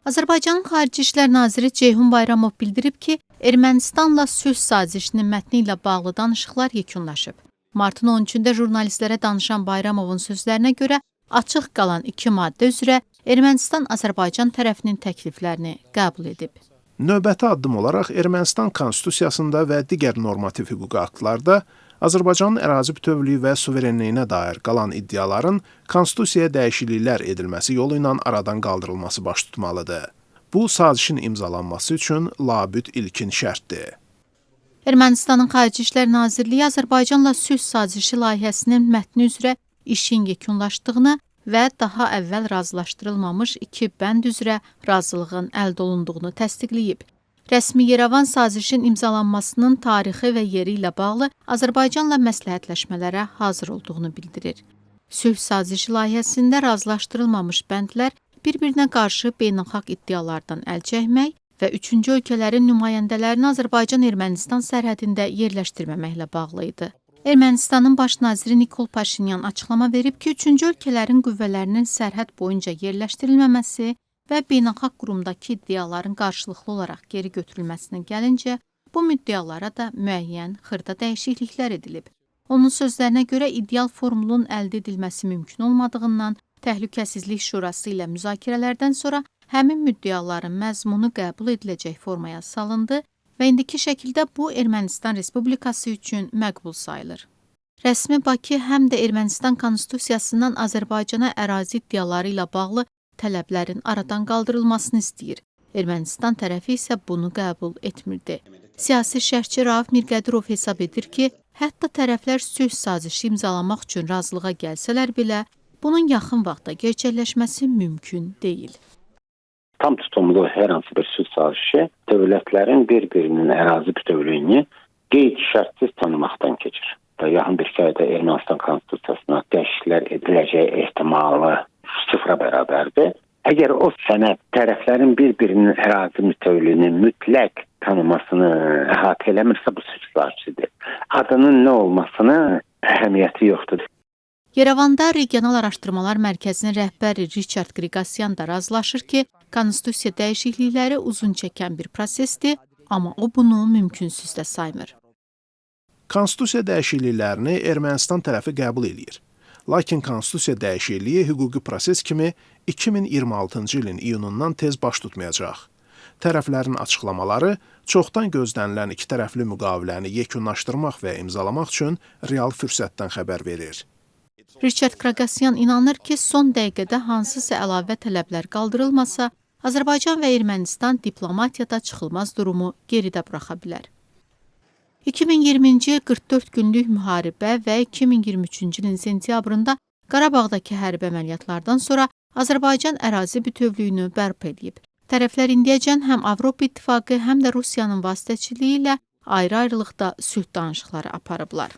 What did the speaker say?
Azərbaycanın Xarici İşlər Naziri Ceyhun Bayramov bildirib ki, Ermənistanla sülh sazişinin mətni ilə bağlı danışıqlar yekunlaşıb. Martın 13-də jurnalistlərə danışan Bayramovun sözlərinə görə açıq qalan 2 maddə üzrə Ermənistan Azərbaycan tərəfinin təkliflərini qəbul edib. Növbəti addım olaraq Ermənistan konstitusiyasında və digər normativ hüquqi aktlarda Azərbaycanın ərazi bütövlüyü və suverenliyinə dair qalan iddiaların konstitusiyaya dəyişikliklər edilməsi yolu ilə aradan qaldırılması baş tutmalıdır. Bu, sazişin imzalanması üçün labüd ilkin şərtdir. Ermənistanın Xarici İşlər Nazirliyi Azərbaycanla sülh sazişi layihəsinin mətni üzrə işin yekunlaşdığını və daha əvvəl razılaşdırılmamış 2 bənd üzrə razılığın əldə olunduğunu təsdiqləyib. Rəsmi Yerevan sazişin imzalanmasının tarixi və yeri ilə bağlı Azərbaycanla məsləhətləşmələrə hazır olduğunu bildirir. Sülh sazişi layihəsində razılaşdırılmamış bəndlər bir-birinə qarşı beynəlxalq iddialardan əl çəkmək və üçüncü ölkələrin nümayəndələrini Azərbaycan-Ermənistan sərhədində yerləşdirməməklə bağlı idi. Ermənistanın baş naziri Nikol Paşinyan açıqlama verib ki, üçüncü ölkələrin qüvvələrinin sərhəd boyunca yerləşdirilməməsi və beynəlxalq qurumdakı iddiaların qarşılıqlı olaraq geri götürülməsinə gəlincə, bu müddəalara da müəyyən xırda dəyişikliklər edilib. Onun sözlərinə görə ideal formulun əldə edilməsi mümkün olmadığından, Təhlükəsizlik Şurası ilə müzakirələrdən sonra həmin müddəaların məzmunu qəbul ediləcək formaya salındı və indiki şəkildə bu Ermənistan Respublikası üçün məqbul sayılır. Rəsmi Bakı həm də Ermənistan Konstitusiyasından Azərbaycana ərazi iddiaları ilə bağlı tələblərin aradan qaldırılmasını istəyir. Ermənistan tərəfi isə bunu qəbul etmirdi. Siyasi şərhçi Rauf Mirqədirov hesab edir ki, hətta tərəflər sülh sazişi imzalamaq üçün razılığa gəlsələr belə, bunun yaxın vaxtda gerçəkləşməsi mümkün deyil. Tam tutumlu hər hansı bir sülh sazişi dövlətlərin bir-birinin ərazi bütövlüyünü qeyd-şərtsiz tanımaqdan keçir. Yaxın bir ayda Ermənistan Konstitusiyasına dəyişikliklər ediləcəyi ehtimalı sıfıra bərabərdir. Əgər o sənəd tərəflərin bir-birinin ərazi bütövlüyünü mütləq tanımasını əhatə eləmirsə, bu sülh sazişidir. Adının nə olmasına əhəmiyyəti yoxdur. Yerevanda Regional Araşdırmalar Mərkəzinin rəhbəri Richard Qriqasyan da razılaşır ki, konstitusiya dəyişiklikləri uzun çəkən bir prosesdir, amma o bunu mümkünsüz də saymır. Konstitusiya dəyişikliklərini Ermənistan tərəfi qəbul edir. Lakin konstitusiya dəyişikliyi hüquqi proses kimi 2026-cı ilin iyunundan tez baş tutmayacaq. Tərəflərin açıqlamaları çoxdan gözlənilən iki tərəfli müqaviləni yekunlaşdırmaq və imzalamaq üçün real fürsətdən xəbər verir. Richard Qriqasyan inanır ki, son dəqiqədə hansısa əlavə tələblər qaldırılmasa, Azərbaycan və Ermənistan diplomatiyada çıxılmaz durumu geridə buraxa bilər. 2020-ci il 44 günlük müharibə və 2023-cü ilin sentyabrında Qarabağdakı hərbi əməliyyatlardan sonra Azərbaycan ərazi bütövlüyünü bərpa edib. Tərəflər indiyəcən həm Avropa İttifaqı, həm də Rusiyanın vasitəçiliyi ilə ayrı-ayrılıqda sülh danışıqları aparıblar.